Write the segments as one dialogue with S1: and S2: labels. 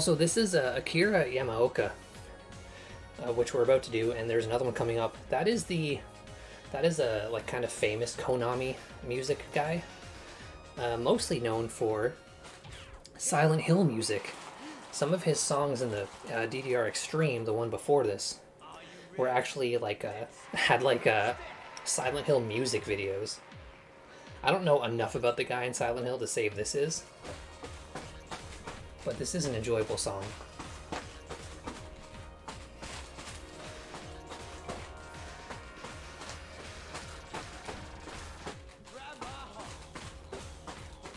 S1: Also, this is Akira Yamaoka, which we're about to do, and there's another one coming up. That is a like kind of famous Konami music guy, mostly known for Silent Hill music. Some of his songs in the DDR Extreme, the one before this, were actually like had like Silent Hill music videos. I don't know enough about the guy in Silent Hill to say if this is, but this is an enjoyable song.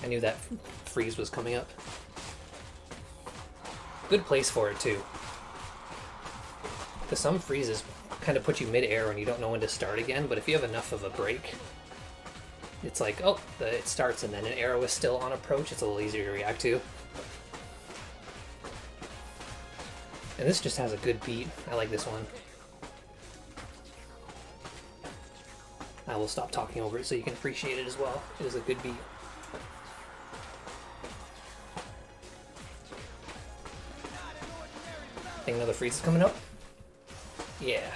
S1: I knew that freeze was coming up. Good place for it too. Because some freezes kind of put you mid-air and you don't know when to start again, but if you have enough of a break, it's like, oh, it starts and then an arrow is still on approach, it's a little easier to react to. And this just has a good beat. I like this one. I will stop talking over it so you can appreciate it as well. It is a good beat. Think another freeze is coming up? Yeah.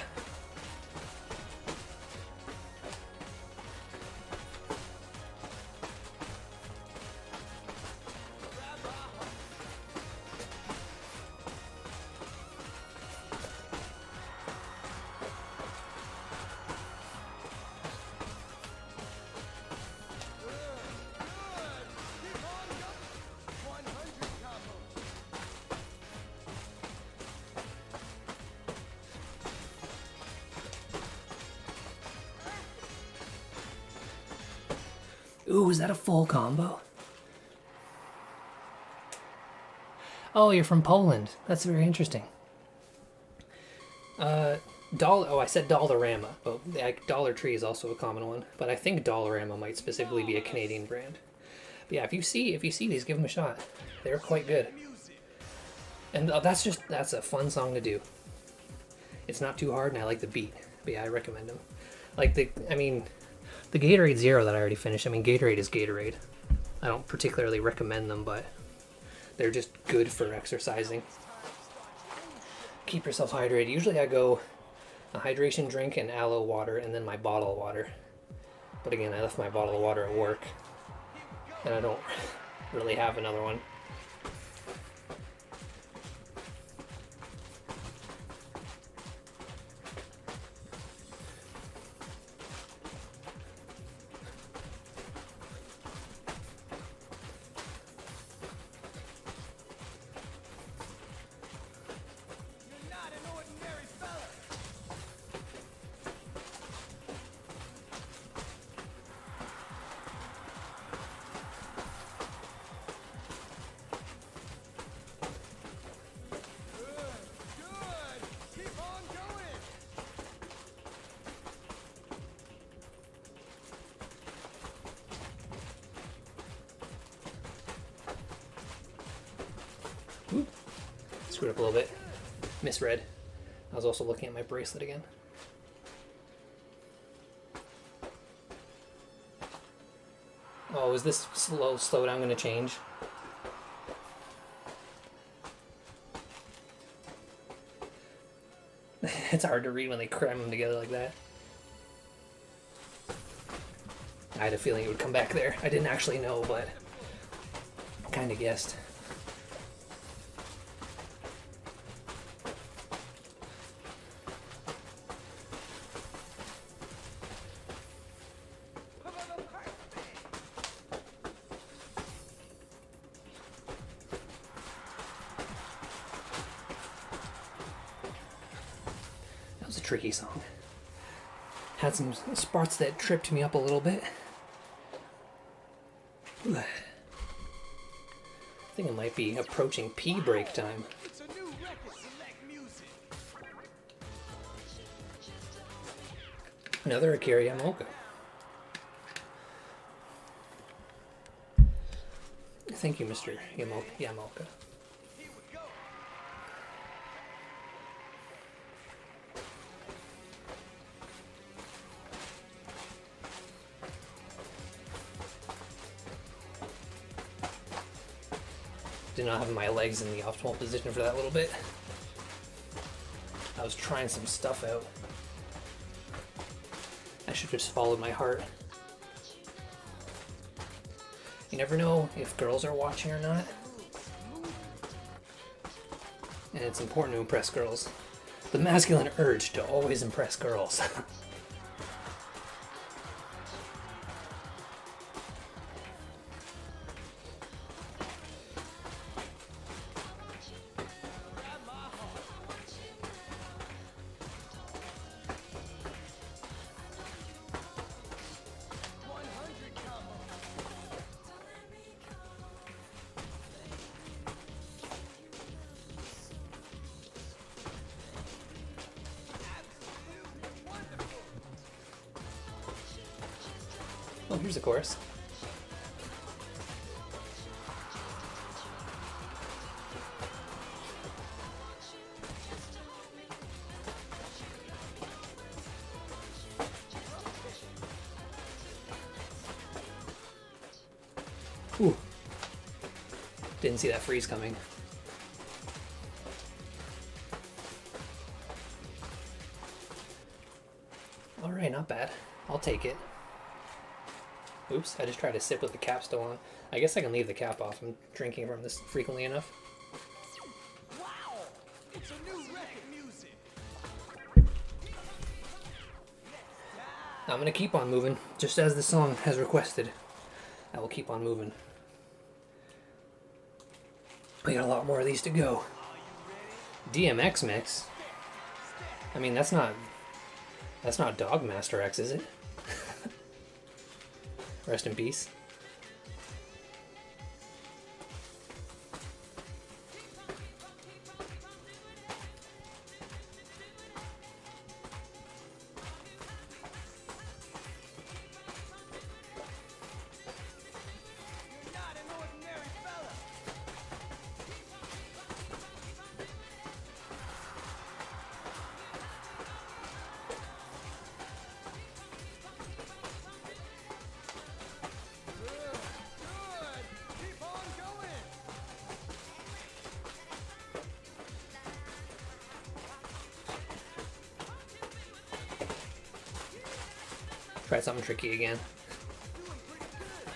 S1: Ooh, is that a full combo? Oh, you're from Poland. That's very interesting. Oh, I said Dollarama. Oh, Dollar Tree is also a common one, but I think Dollarama might specifically be a Canadian brand. But yeah, if you see these, give them a shot. They're quite good. And that's a fun song to do. It's not too hard, and I like the beat. But yeah, I recommend them. Like the Gatorade Zero that I already finished, I mean, Gatorade is Gatorade. I don't particularly recommend them, but they're just good for exercising. Keep yourself hydrated. Usually I go a hydration drink and aloe water and then my bottle of water. But again, I left my bottle of water at work and I don't really have another one. Ooh, screwed up a little bit. Misread. I was also looking at my bracelet again. Oh, is this slowdown going to change? It's hard to read when they cram them together like that. I had a feeling it would come back there. I didn't actually know, but kind of guessed. That was a tricky song. Had some spots that tripped me up a little bit. I think it might be approaching pee break time. Another Akira Yamaoka. Thank you, Mr. Yamaoka. did not have my legs in the optimal position for that little bit. I was trying some stuff out. I should have just followed my heart. You never know if girls are watching or not. And it's important to impress girls. The masculine urge to always impress girls. Oh, here's a chorus. Ooh. Didn't see that freeze coming. Alright, not bad. I'll take it. Oops, I just tried to sip with the cap still on. I guess I can leave the cap off. I'm drinking from this frequently enough.
S2: Wow! It's a new record music.
S1: I'm gonna keep on moving, just as the song has requested. I will keep on moving. We got a lot more of these to go. DMX mix? I mean, that's not Dogmaster X, is it? Rest in peace.
S2: You're not an ordinary fella. Good. Keep on going.
S1: Try something tricky again.
S2: Doing pretty good.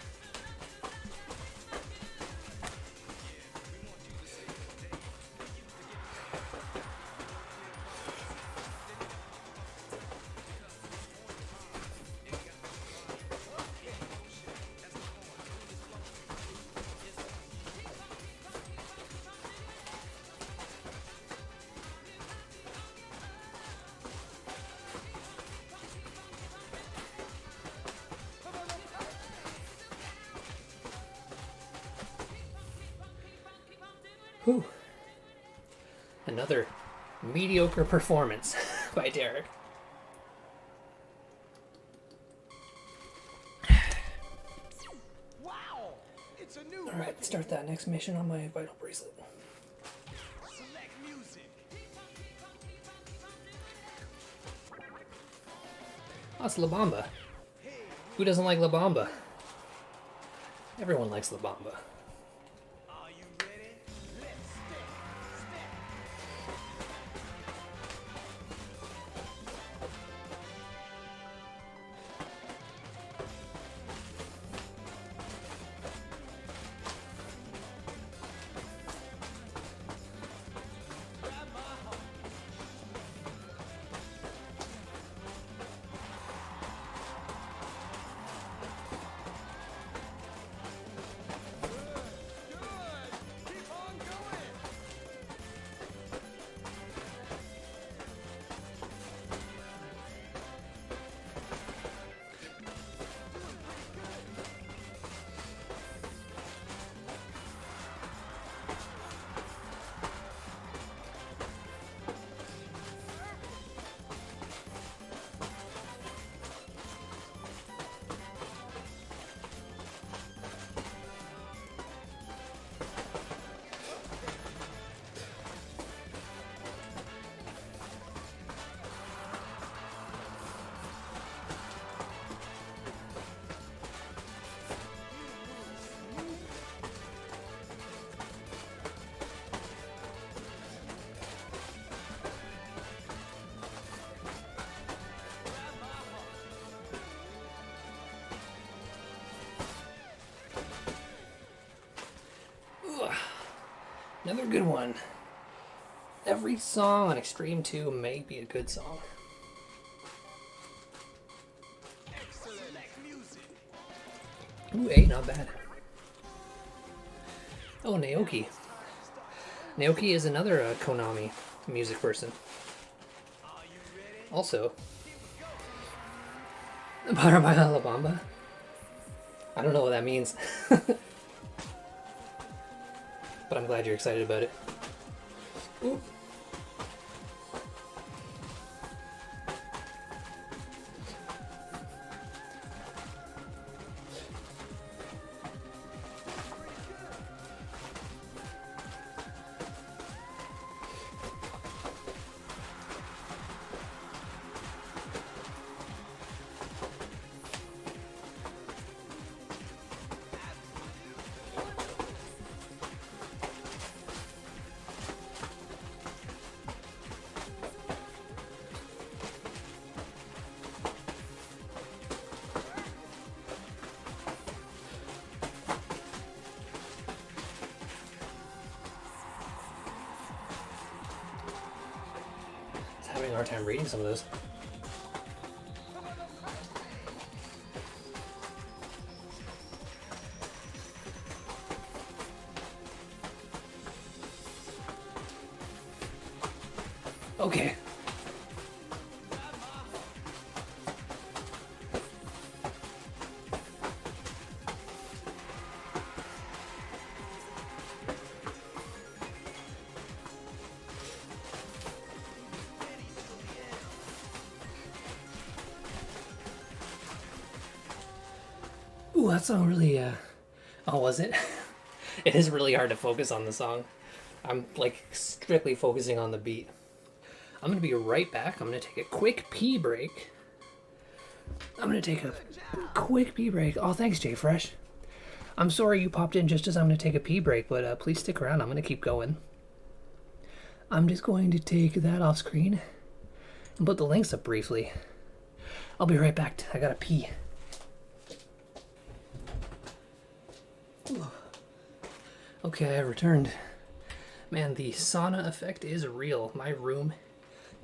S1: Whew. Another mediocre performance by Derek.
S2: Wow! It's a new
S1: Alright, let's start that next mission on my vital bracelet.
S2: select music.
S1: Oh, it's La Bamba. Who doesn't like La Bamba? Everyone likes La Bamba.
S2: Are you ready? Let's step. Grab my heart. Good.
S1: Another good one. Every song on Extreme 2 may be a good song. Ooh, 8, not bad. Oh, Naoki. Naoki is another Konami music person. Also, Para by Alabama. I don't know what that means. But I'm glad you're excited about it. Ooh. Having a hard time reading some of those. Okay. Ooh, that song really, oh, was it? It is really hard to focus on the song. I'm, like, strictly focusing on the beat. I'm gonna be right back. I'm gonna take a quick pee break. I'm gonna take a quick pee break. Oh, thanks, Jay Fresh. I'm sorry you popped in just as I'm gonna take a pee break, but please stick around. I'm gonna keep going. I'm just going to take that off screen and put the links up briefly. I'll be right back. I gotta pee. Okay, I returned. Man, the sauna effect is real. My room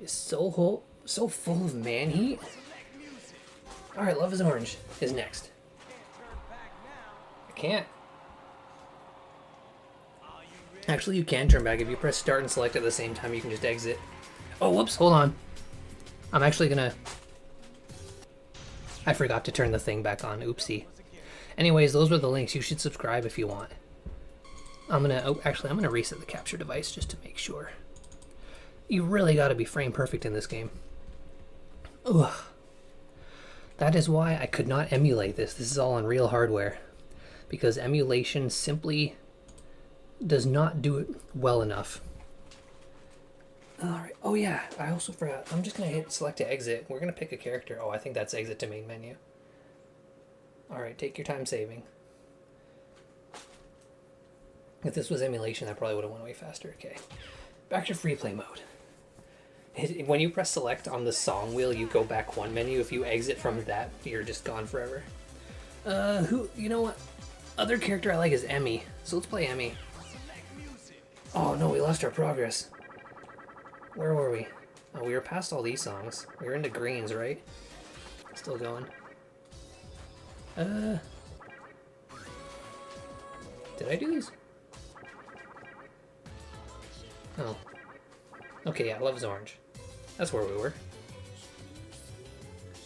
S1: is so full of man heat. Alright, Love is Orange is next. I can't. Actually, you can turn back. If you press start and select at the same time, you can just exit. Oh, whoops, hold on. I'm actually gonna... I forgot to turn the thing back on. Oopsie. Anyways, those were the links. You should subscribe if you want. I'm gonna reset the capture device just to make sure. You really gotta be frame perfect in this game. Ugh. That is why I could not emulate this. This is all on real hardware. Because emulation simply does not do it well enough. Alright, oh yeah, I also forgot. I'm just gonna hit select to exit. We're gonna pick a character. Oh, I think that's exit to main menu. Alright, take your time saving. If this was emulation, that probably would have went way faster. Okay, back to free play mode. When you press select on the song wheel, you go back one menu. If you exit from that, you're just gone forever. You know what? Other character I like is Emmy, so let's play Emmy. Oh no, we lost our progress. Where were we? Oh, we were past all these songs. We were into greens, right? Still going. Did I do these? Oh. Okay, yeah, Love's Orange. That's where we were.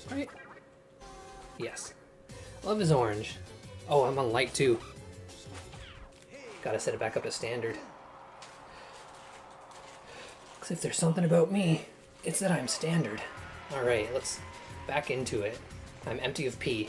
S1: Right? Yes. Love is Orange. Oh, I'm on light too. Gotta set it back up to standard. Because if there's something about me, it's that I'm standard. Alright, let's back into it. I'm empty of pee.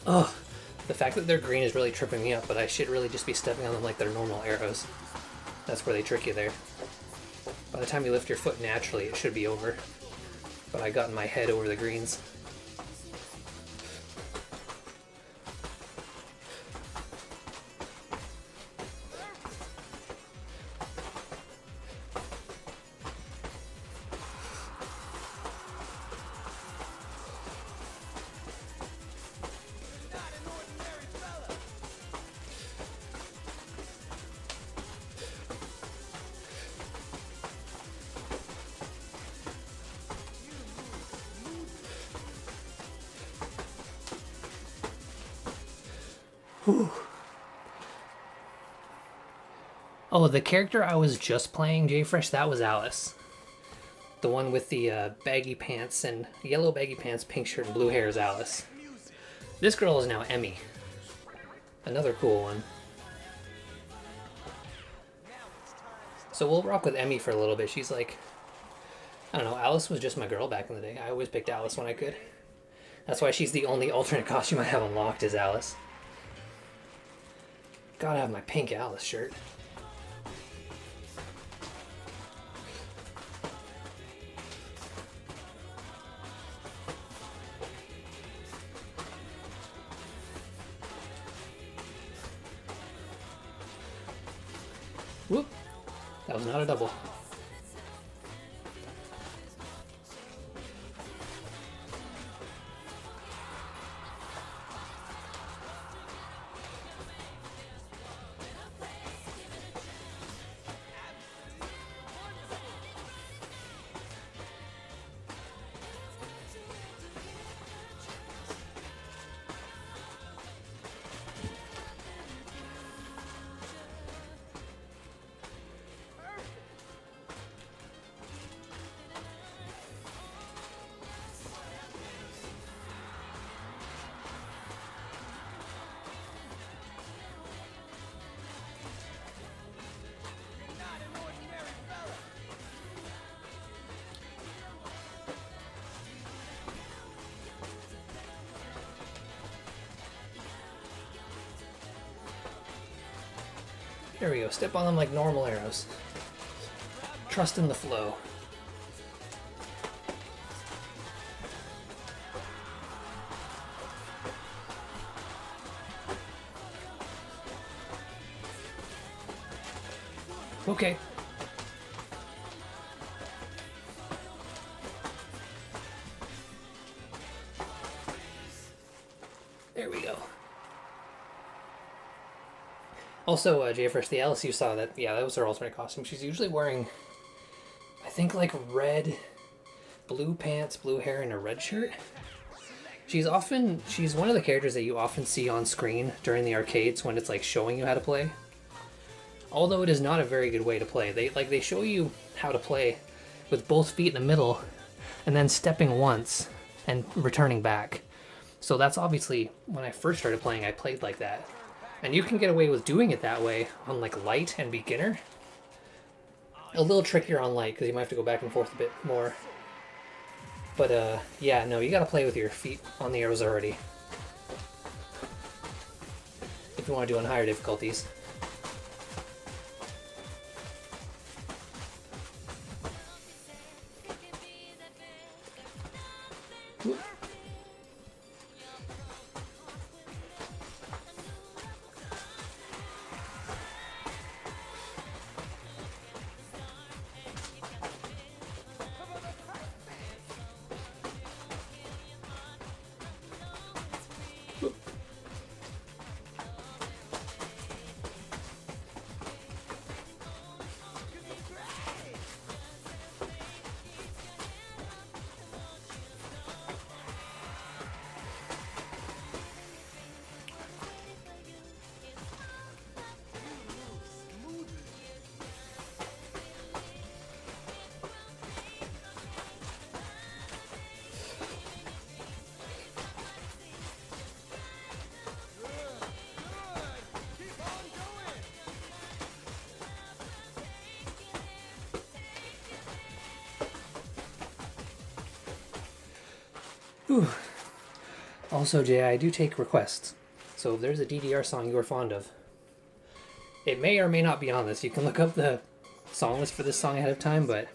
S1: Oh, The fact that they're green is really tripping me up, but I should really just be stepping on them like they're normal arrows. That's where they trick you there. By the time you lift your foot naturally, it should be over. But I got in my head over the greens. Whew. Oh, the character I was just playing, JFresh, that was Alice. The one with the baggy pants and yellow baggy pants, pink shirt, and blue hair is Alice. This girl is now Emmy. Another cool one. So we'll rock with Emmy for a little bit. She's like, I don't know, Alice was just my girl back in the day. I always picked Alice when I could. That's why she's the only alternate costume I have unlocked is Alice. Gotta have my pink Alice shirt. Whoop! That was not a double. There we go, step on them like normal arrows. Trust in the flow. Okay. There we go. Also, JFresh, the Alice you saw, that was her alternate costume. She's usually wearing, I think, like red, blue pants, blue hair, and a red shirt. She's one of the characters that you often see on screen during the arcades when it's like showing you how to play. Although it is not a very good way to play. They show you how to play with both feet in the middle and then stepping once and returning back. So that's obviously, when I first started playing, I played like that. And you can get away with doing it that way on like light and beginner. A little trickier on light because you might have to go back and forth a bit more. But yeah, no, you gotta play with your feet on the arrows already. If you want to do on higher difficulties. Whoop. Whew. Also, Jay, I do take requests. So if there's a DDR song you are fond of, it may or may not be on this. You can look up the song list for this song ahead of time, but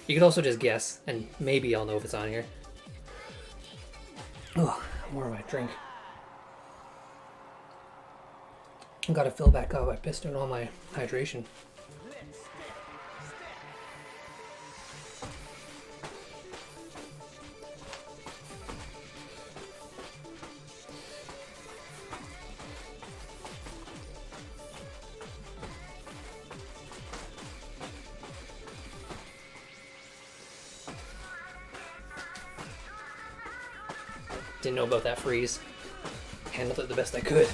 S1: you could also just guess, and maybe I'll know if it's on here. Oh, more of my drink. I've got to fill back up. I pissed in all my hydration. Didn't know about that freeze. Handled it the best I could.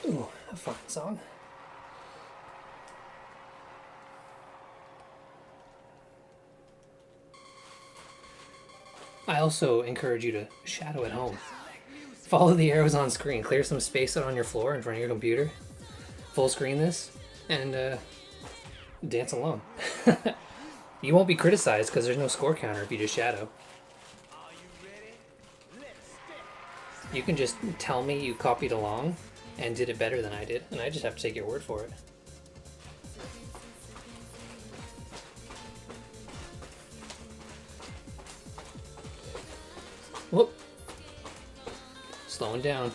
S1: Ooh, a fun song. I also encourage you to shadow at home. Follow the arrows on screen. Clear some space out on your floor in front of your computer. Full screen this, and dance along. You won't be criticized because there's no score counter if you just shadow. You can just tell me you copied along and did it better than I did, and I just have to take your word for it. Whoop. Slowing down.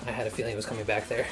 S1: I had a feeling it was coming back there.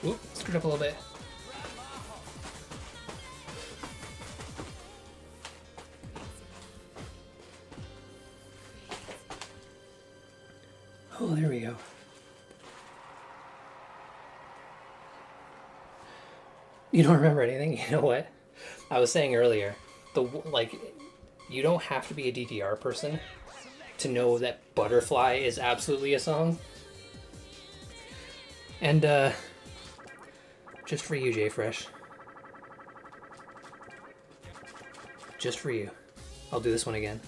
S1: Oop, screwed up a little bit. Oh, there we go. You don't remember anything? You know what? I was saying earlier, you don't have to be a DDR person to know that Butterfly is absolutely a song. And, just for you, J-Fresh. Just for you. I'll do this one again.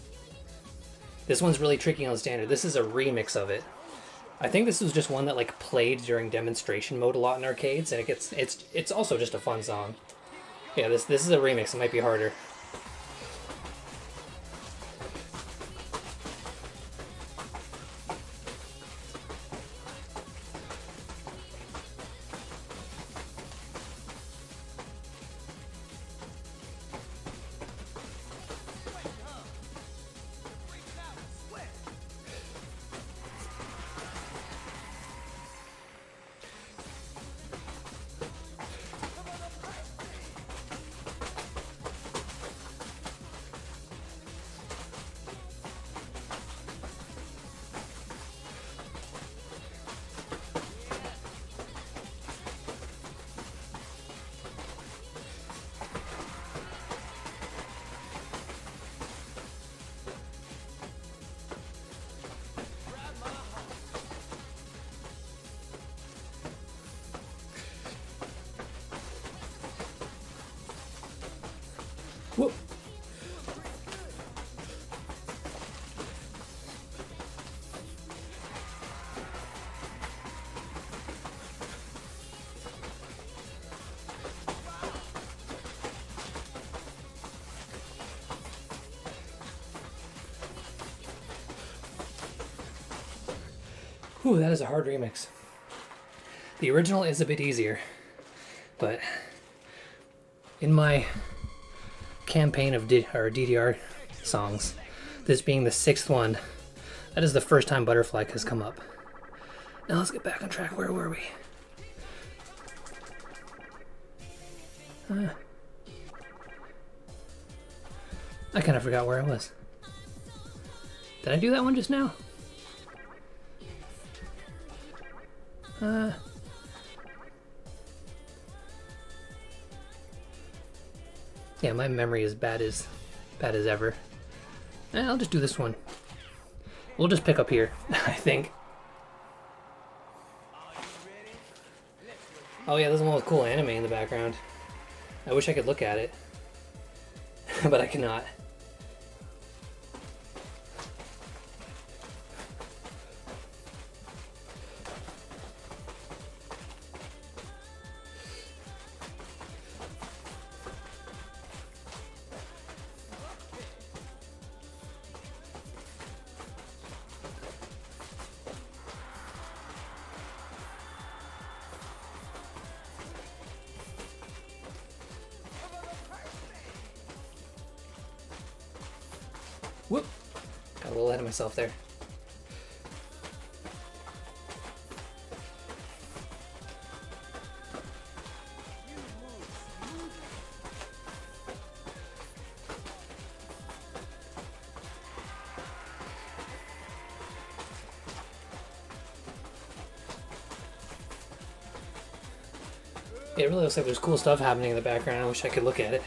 S1: This one's really tricky on standard. This is a remix of it. I think this was just one that like played during demonstration mode a lot in arcades, and it's also just a fun song. Yeah, this is a remix. It might be harder. Whoop. Whew, that is a hard remix. The original is a bit easier, but in my campaign of DDR songs, this being the 6th one, that is the first time Butterfly has come up. Now let's get back on track. Where were we? I kind of forgot where I was. Did I do that one just now? Yeah, my memory is bad as ever. I'll just do this one. We'll just pick up here, I think. Oh yeah, there's one with cool anime in the background. I wish I could look at it, but I cannot. Whoop! Got a little ahead of myself there. It really looks like there's cool stuff happening in the background. I wish I could look at it.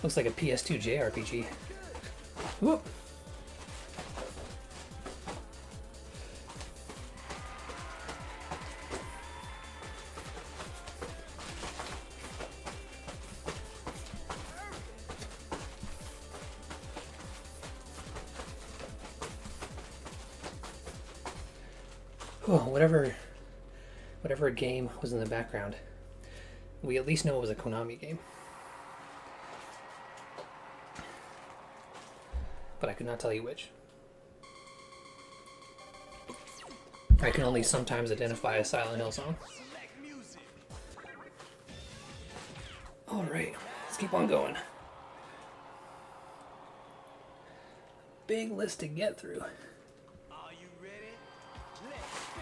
S1: Looks like a PS2 JRPG. Whoop! Oh, whatever game was in the background, we at least know it was a Konami game. But I could not tell you which. I can only sometimes identify a Silent Hill song. Alright, let's keep on going. Big list to get through.
S2: Are you ready? Let's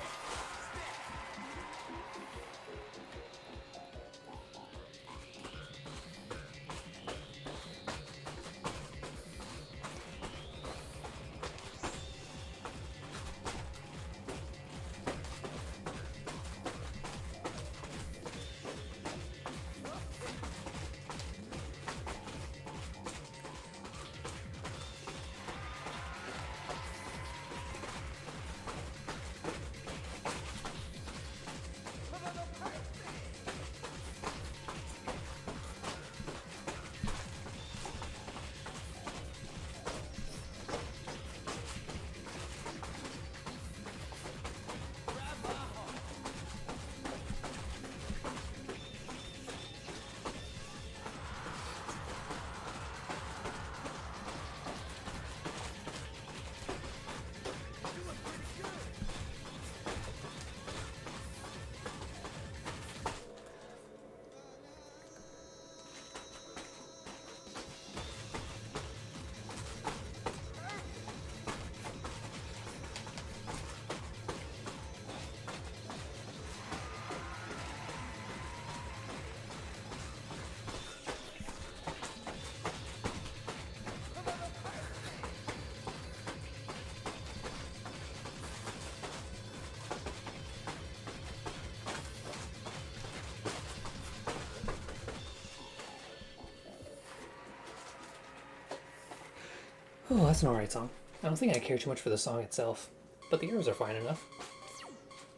S1: Oh, that's an alright song. I don't think I care too much for the song itself, but the arrows are fine enough.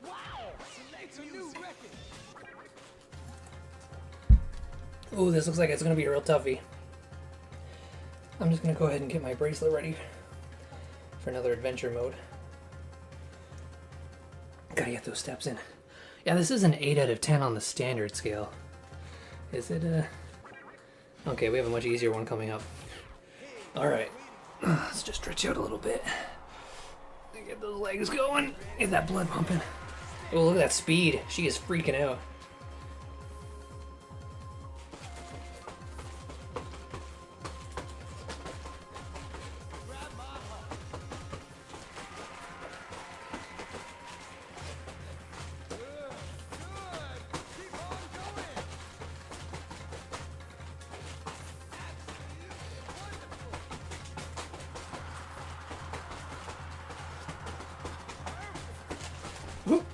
S2: Wow!
S1: Oh, this looks like it's gonna be a real toughie. I'm just gonna go ahead and get my bracelet ready for another adventure mode. Gotta get those steps in. Yeah, this is an 8 out of 10 on the standard scale. Is it Okay, we have a much easier one coming up. Alright. Let's just stretch out a little bit. Get those legs going. Get that blood pumping. Oh, look at that speed. She is freaking out. Whoop.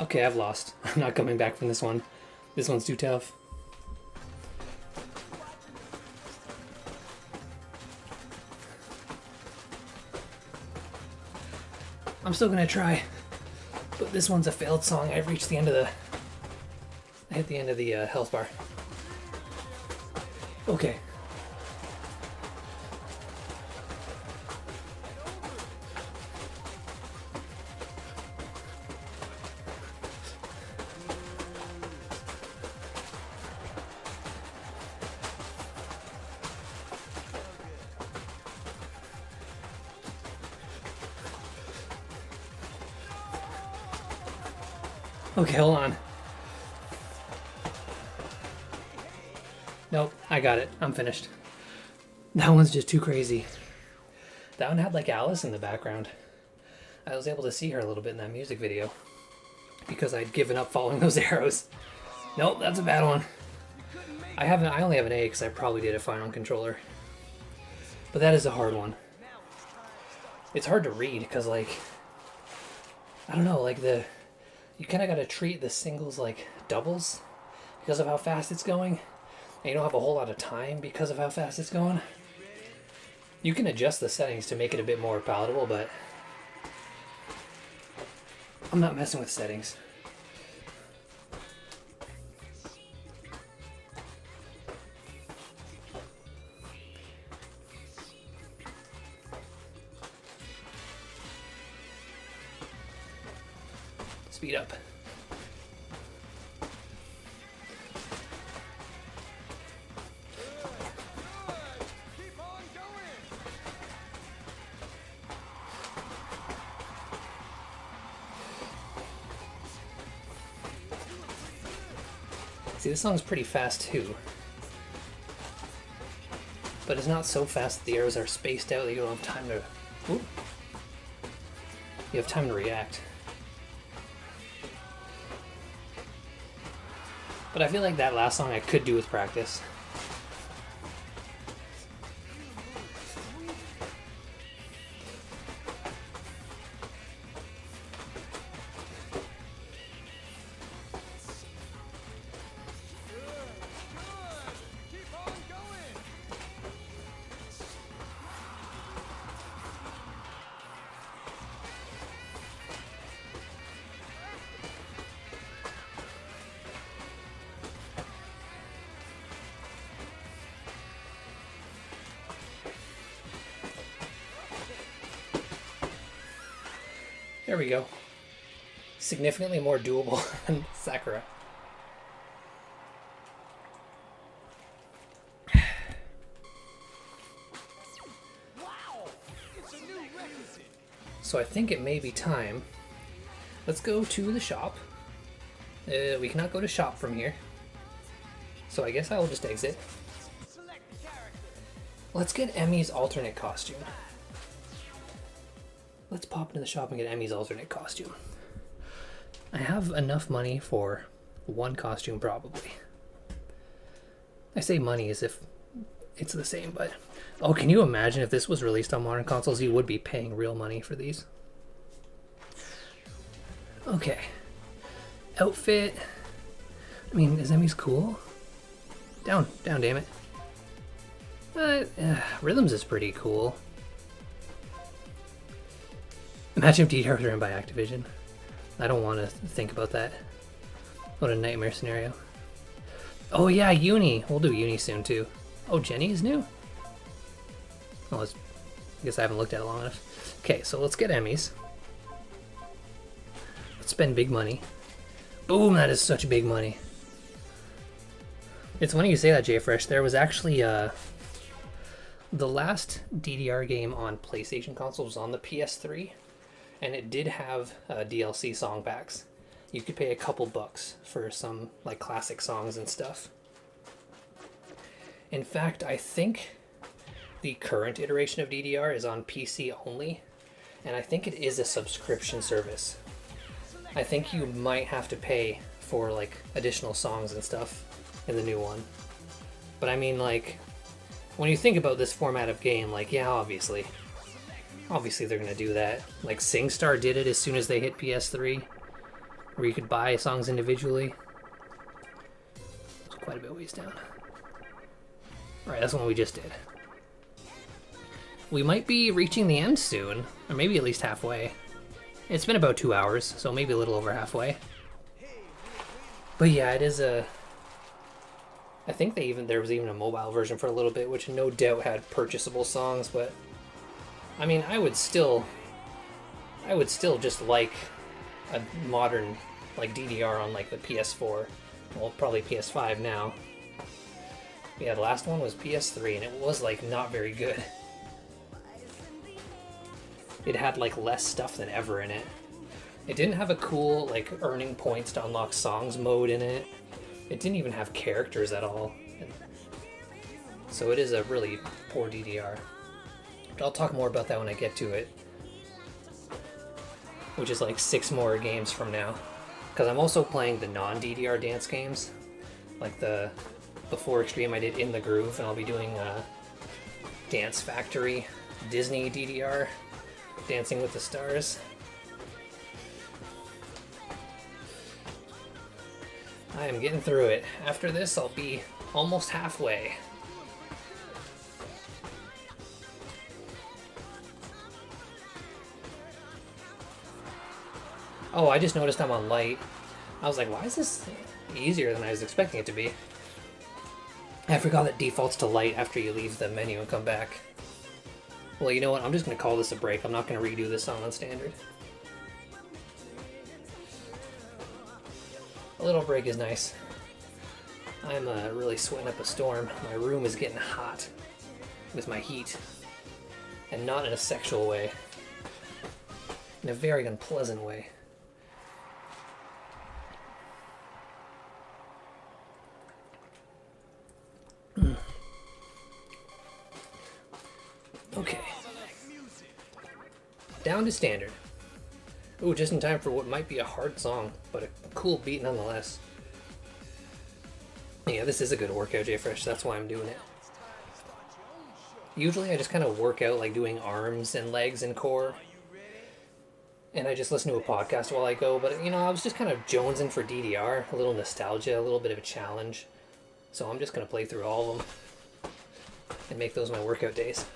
S1: Okay, I've lost. I'm not coming back from this one. This one's too tough. I'm still gonna try, but this one's a failed song. I've reached the end of the... I hit the end of the health bar. Okay. Okay, hold on. Nope, I got it. I'm finished. That one's just too crazy. That one had like Alice in the background. I was able to see her a little bit in that music video because I'd given up following those arrows. Nope, that's a bad one. I only have an A because I probably did it fine on controller. But that is a hard one. It's hard to read because, like, I don't know, like you kind of got to treat the singles like doubles because of how fast it's going. And you don't have a whole lot of time because of how fast it's going. You can adjust the settings to make it a bit more palatable, but I'm not messing with settings. Speed up. See, this song's pretty fast too. But it's not so fast that the arrows are spaced out that you don't have time to... Ooh. You have time to react. But I feel like that last song I could do with practice. There we go. Significantly more doable than Sakura.
S2: Wow! It's a new requisite.
S1: So I think it may be time. Let's go to the shop. We cannot go to shop from here. So I guess I will just exit.
S2: Select the character.
S1: Let's get Emmy's alternate costume. Let's pop into the shop and get Emmy's alternate costume. I have enough money for one costume probably. I say money as if it's the same, but... Oh, can you imagine if this was released on modern consoles, you would be paying real money for these. Okay. Outfit. I mean, is Emmy's cool? Down, damn it. Rhythms is pretty cool. Imagine if DDR was ran by Activision. I don't want to think about that. What a nightmare scenario. Oh yeah, Uni. We'll do Uni soon too. Oh, Jenny is new? Oh, I guess I haven't looked at it long enough. Okay, so let's get Emmys. Let's spend big money. Boom, that is such big money. It's funny you say that, JFresh. There was actually the last DDR game on PlayStation console was on the PS3, and it did have DLC song packs. You could pay a couple bucks for some like classic songs and stuff. In fact, I think the current iteration of DDR is on PC only, and I think it is a subscription service. I think you might have to pay for like additional songs and stuff in the new one. But I mean, like, when you think about this format of game, like, yeah, obviously they're gonna do that. Like SingStar did it as soon as they hit PS3, where you could buy songs individually. It's quite a bit ways down. Alright, that's the one we just did. We might be reaching the end soon, or maybe at least halfway. It's been about 2 hours, so maybe a little over halfway. But yeah, it is a... I think there was even a mobile version for a little bit, which no doubt had purchasable songs, but... I mean, I would still just like a modern, like, DDR on, like, the PS4. Well, probably PS5 now. Yeah, the last one was PS3, and it was, like, not very good. It had, like, less stuff than ever in it. It didn't have a cool, like, earning points to unlock songs mode in it. It didn't even have characters at all. So it is a really poor DDR. But I'll talk more about that when I get to it. Which is like 6 more games from now. Because I'm also playing the non-DDR dance games. Like the before Extreme I did In the Groove, and I'll be doing Dance Factory, Disney DDR, Dancing with the Stars. I am getting through it. After this, I'll be almost halfway. Oh, I just noticed I'm on light. I was like, why is this easier than I was expecting it to be? I forgot that defaults to light after you leave the menu and come back. Well, you know what? I'm just going to call this a break. I'm not going to redo this song on standard. A little break is nice. I'm really sweating up a storm. My room is getting hot with my heat. And not in a sexual way. In a very unpleasant way. Okay. Down to standard. Ooh, just in time for what might be a hard song, but a cool beat nonetheless. Yeah, this is a good workout, JFresh, that's why I'm doing it. Usually I just kind of work out like doing arms and legs and core. And I just listen to a podcast while I go, but you know, I was just kind of jonesing for DDR, a little nostalgia, a little bit of a challenge. So I'm just going to play through all of them and make those my workout days.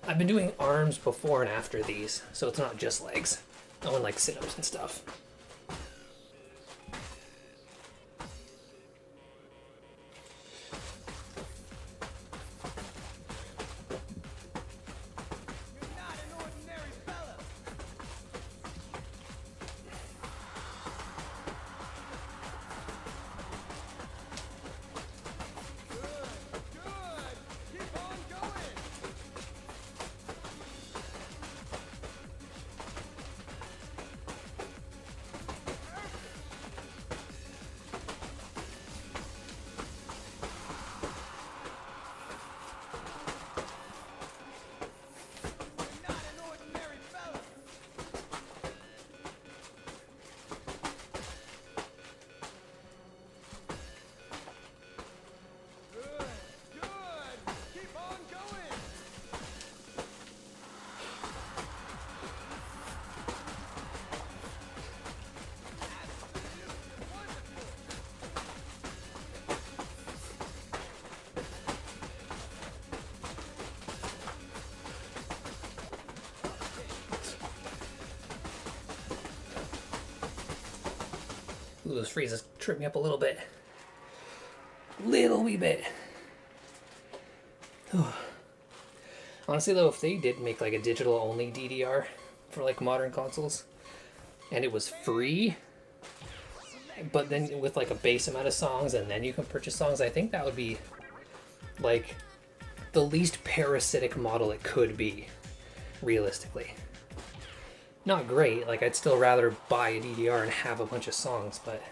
S1: I've been doing arms before and after these, so it's not just legs. I want like sit-ups and stuff. those freezes trip me up a little bit. Little wee bit. Honestly though, if they did make like a digital only DDR for like modern consoles, and it was free, but then with like a base amount of songs and then you can purchase songs, I think that would be like the least parasitic model it could be, realistically. Not great, like I'd still rather buy a DDR and have a bunch of songs, but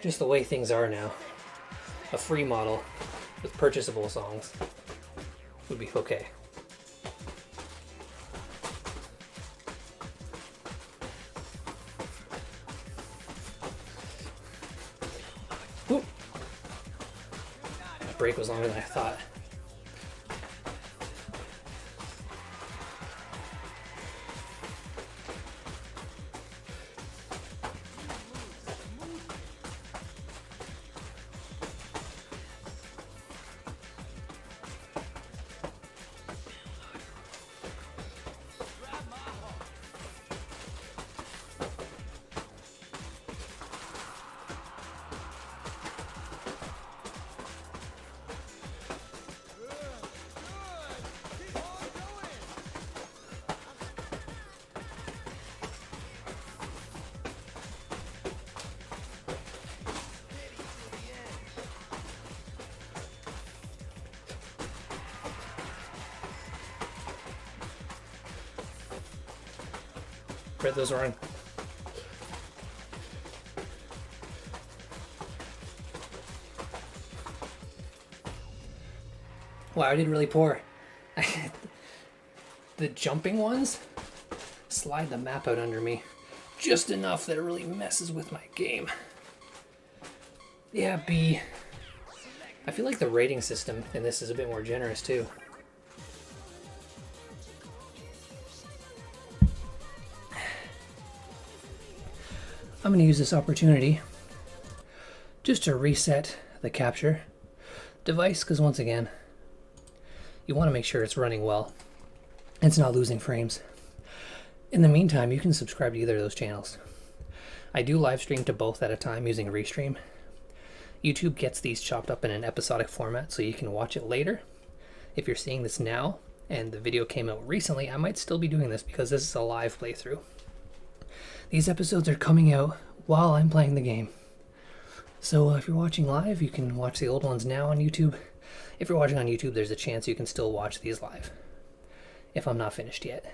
S1: just the way things are now, a free model with purchasable songs would be okay. Ooh. That break was longer than I thought. Read those wrong. Wow, I did really poor. The jumping ones slide the map out under me just enough that it really messes with my game. Yeah, B. I feel like the rating system in this is a bit more generous too. I'm going to use this opportunity just to reset the capture device, because once again, you want to make sure it's running well and it's not losing frames. In the meantime, you can subscribe to either of those channels. I do live stream to both at a time using Restream. YouTube gets these chopped up in an episodic format so you can watch it later. If you're seeing this now and the video came out recently, I might still be doing this because this is a live playthrough. These episodes are coming out while I'm playing the game. So if you're watching live, you can watch the old ones now on YouTube. If you're watching on YouTube, there's a chance you can still watch these live if I'm not finished yet.